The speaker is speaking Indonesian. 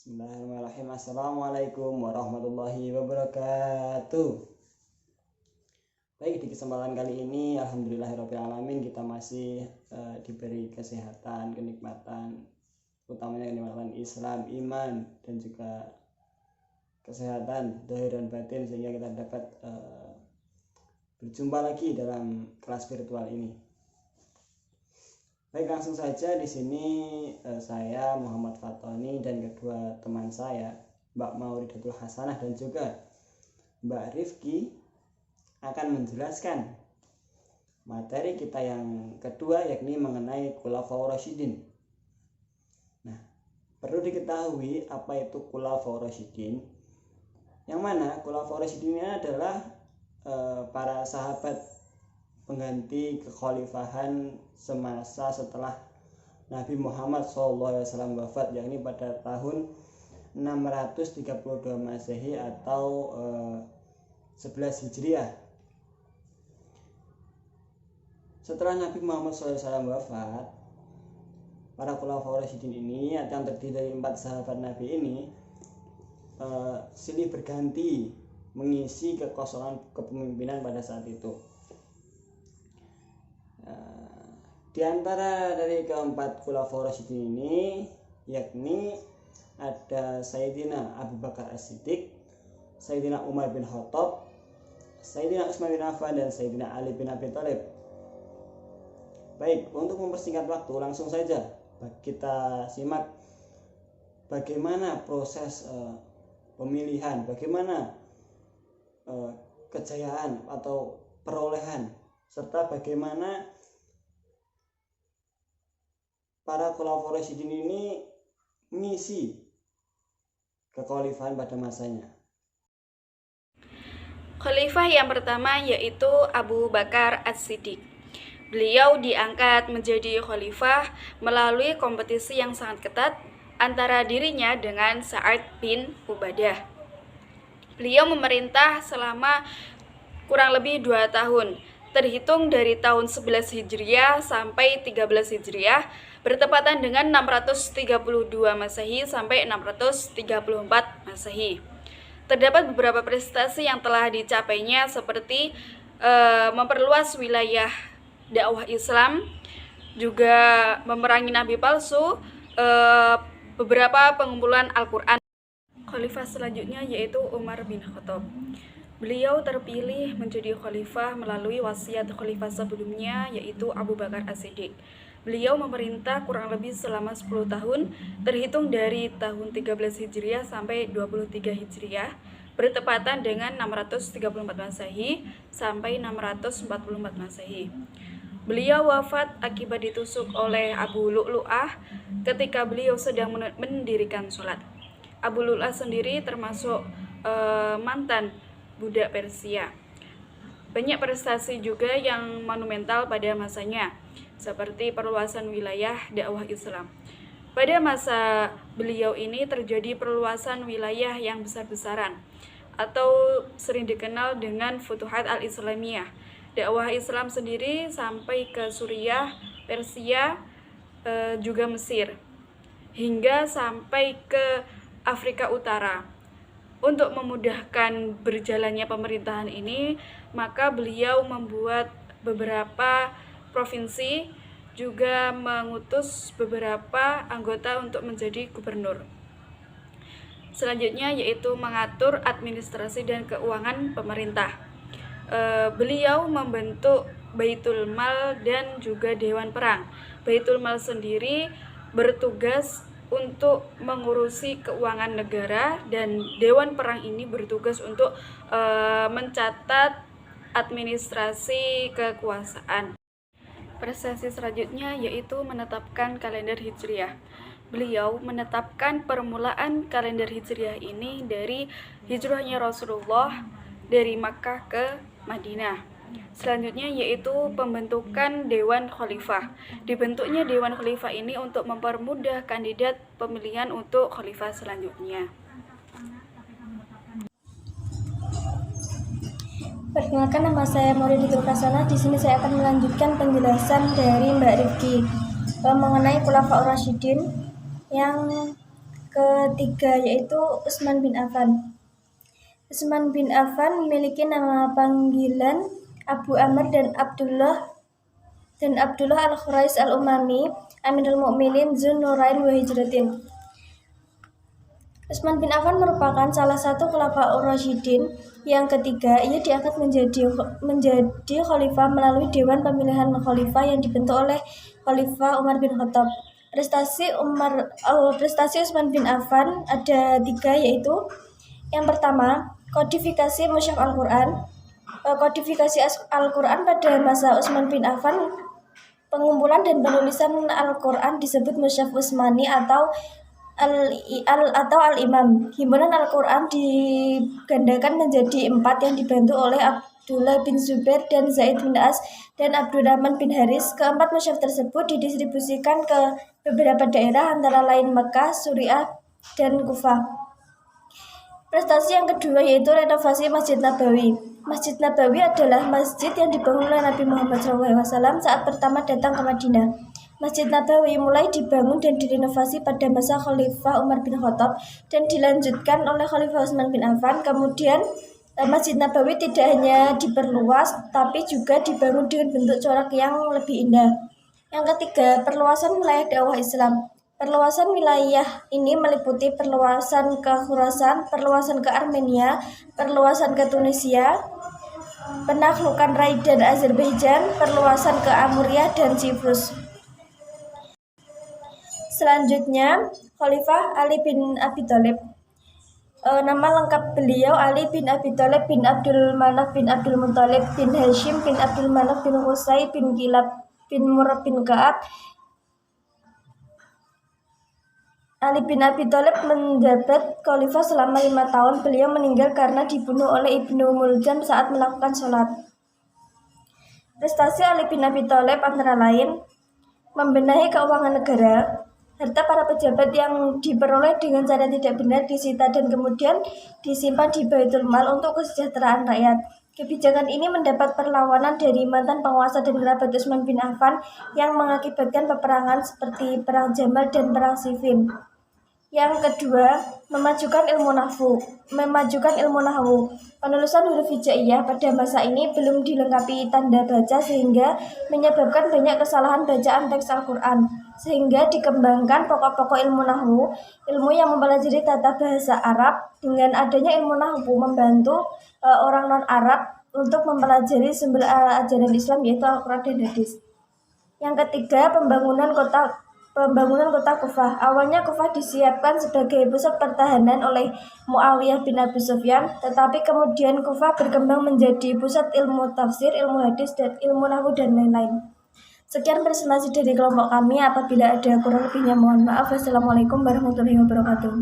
Bismillahirrahmanirrahim. Assalamualaikum warahmatullahi wabarakatuh. Baik, di kesempatan kali ini alhamdulillahirrahmanirrahim kita masih diberi kesehatan, kenikmatan, utamanya kenikmatan Islam, iman, dan juga kesehatan zahir dan batin, sehingga kita dapat berjumpa lagi dalam kelas virtual ini. Baik, langsung saja di sini saya Muhammad Fatoni dan kedua teman saya Mbak Mauridatul Hasanah dan juga Mbak Rifki akan menjelaskan materi kita yang kedua, yakni mengenai Khulafaur Rasyidin. Nah, perlu diketahui apa itu Khulafaur Rasyidin. Yang mana Khulafaur Rasyidin ini adalah para sahabat pengganti kekhalifahan semasa setelah Nabi Muhammad SAW wafat, yakni pada tahun 632 Masehi atau 11 Hijriah. Setelah Nabi Muhammad SAW wafat, para Khulafaur Rasyidin ini yang terdiri dari 4 sahabat Nabi ini silih berganti mengisi kekosongan kepemimpinan pada saat itu. Di antara dari keempat Khulafaur Rasyidin ini, yakni ada Sayyidina Abu Bakar As-Siddiq, Sayyidina Umar bin Khattab, Sayyidina Utsman bin Affan, dan Sayyidina Ali bin Abi Thalib. Baik, untuk mempersingkat waktu, langsung saja kita simak bagaimana proses pemilihan, bagaimana kejayaan atau perolehan, serta bagaimana para Khulafaur Rasyidin ini mengisi kekhalifahan pada masanya. Khalifah yang pertama yaitu Abu Bakar As-Siddiq. Beliau diangkat menjadi khalifah melalui kompetisi yang sangat ketat antara dirinya dengan Sa'ad bin Ubadah. Beliau memerintah selama kurang lebih 2 tahun, terhitung dari tahun 11 Hijriah sampai 13 Hijriah, bertepatan dengan 632 Masehi sampai 634 Masehi. Terdapat beberapa prestasi yang telah dicapainya, seperti memperluas wilayah dakwah Islam, juga memerangi nabi palsu, beberapa pengumpulan Al-Quran. Khalifah selanjutnya yaitu Umar bin Khattab. Beliau terpilih menjadi khalifah melalui wasiat khalifah sebelumnya, yaitu Abu Bakar As-Siddiq. Beliau memerintah kurang lebih selama 10 tahun, terhitung dari tahun 13 Hijriah sampai 23 Hijriah, bertepatan dengan 634 Masehi sampai 644 Masehi. Beliau wafat akibat ditusuk oleh Abu Lu'lu'ah ketika beliau sedang mendirikan sholat. Abu Lu'lu'ah sendiri termasuk mantan budak Persia. Banyak prestasi juga yang monumental pada masanya, seperti perluasan wilayah dakwah Islam. Pada masa beliau ini terjadi perluasan wilayah yang besar-besaran, atau sering dikenal dengan Futuhat al-Islamiyah. Dakwah Islam sendiri sampai ke Suriah, Persia, juga Mesir, hingga sampai ke Afrika Utara. Untuk memudahkan berjalannya pemerintahan ini, maka beliau membuat beberapa provinsi, juga mengutus beberapa anggota untuk menjadi gubernur. Selanjutnya yaitu mengatur administrasi dan keuangan pemerintah. Beliau membentuk Baitul Mal dan juga Dewan Perang. Baitul Mal sendiri bertugas untuk mengurusi keuangan negara, dan Dewan Perang ini bertugas untuk mencatat administrasi kekuasaan. Prestasi selanjutnya yaitu menetapkan kalender Hijriah. Beliau menetapkan permulaan kalender Hijriah ini dari hijrahnya Rasulullah dari Makkah ke Madinah. Selanjutnya yaitu pembentukan Dewan Khalifah. Dibentuknya Dewan Khalifah ini untuk mempermudah kandidat pemilihan untuk khalifah selanjutnya. Perkenalkan, nama saya Mauridatul Hasanah. Di sini saya akan melanjutkan penjelasan dari Mbak Rifki mengenai Khulafaur Rasyidin yang ketiga yaitu Utsman bin Affan. Utsman bin Affan memiliki nama panggilan Abu Amr dan Abdullah Al-Khurais Al-Umami, Amirul Mukminin Dzun Nurain wa Hijratin. Utsman bin Affan merupakan salah satu khulafaur rasyidin yang ketiga. Ia diangkat menjadi khalifah melalui Dewan Pemilihan Khalifah yang dibentuk oleh Khalifah Umar bin Khattab. Prestasi Utsman bin Affan ada 3, yaitu yang pertama, kodifikasi mushaf Al-Quran. Kodifikasi Al-Quran pada masa Utsman bin Affan, pengumpulan dan penulisan Al-Quran disebut mushaf Utsmani atau Al-Imam. Himpunan Al-Quran digandakan menjadi 4 yang dibantu oleh Abdullah bin Zubair dan Zaid bin As dan Abdurrahman bin Haris. Keempat mushaf tersebut didistribusikan ke beberapa daerah antara lain Mekah, Suriah, dan Kufah. Prestasi yang kedua yaitu renovasi Masjid Nabawi. Masjid Nabawi adalah masjid yang dibangun oleh Nabi Muhammad SAW saat pertama datang ke Madinah. Masjid Nabawi mulai dibangun dan direnovasi pada masa Khalifah Umar bin Khattab dan dilanjutkan oleh Khalifah Utsman bin Affan. Kemudian Masjid Nabawi tidak hanya diperluas tapi juga dibangun dengan bentuk corak yang lebih indah. Yang ketiga, perluasan wilayah dakwah Islam. Perluasan wilayah ini meliputi perluasan ke Khurasan, perluasan ke Armenia, perluasan ke Tunisia, penaklukan Rai dan Azerbaijan, perluasan ke Amuria dan Cyprus. Selanjutnya, Khalifah Ali bin Abi Thalib. Nama lengkap beliau Ali bin Abi Thalib bin Abdul Manaf bin Abdul Muthalib bin Hashim bin Abdul Manaf bin Qusay bin Kilab bin Murrah bin Ka'ab. Ali bin Abi Thalib menjabat khalifah selama 5 tahun. Beliau meninggal karena dibunuh oleh Ibnu Muljam saat melakukan sholat. Prestasi Ali bin Abi Thalib antara lain membenahi keuangan negara. Harta para pejabat yang diperoleh dengan cara tidak benar disita dan kemudian disimpan di Baitul Mal untuk kesejahteraan rakyat. Kebijakan ini mendapat perlawanan dari mantan penguasa dan kerabat Utsman bin Affan yang mengakibatkan peperangan seperti Perang Jamal dan Perang Siffin. Yang kedua, memajukan ilmu nahwu. Penulisan huruf hijaiyah pada masa ini belum dilengkapi tanda baca sehingga menyebabkan banyak kesalahan bacaan teks Al-Quran. Sehingga dikembangkan pokok-pokok ilmu nahwu, ilmu yang mempelajari tata bahasa Arab. Dengan adanya ilmu nahwu membantu orang non-Arab untuk mempelajari sumber ajaran Islam yaitu Al-Quran dan Hadis. Yang ketiga, pembangunan kota Kufah. Awalnya Kufah disiapkan sebagai pusat pertahanan oleh Muawiyah bin Abi Sufyan, tetapi kemudian Kufah berkembang menjadi pusat ilmu tafsir, ilmu hadis, dan ilmu nahwu dan lain-lain. Sekian presentasi dari kelompok kami. Apabila ada kurang lebihnya mohon maaf. Wassalamualaikum warahmatullahi wabarakatuh.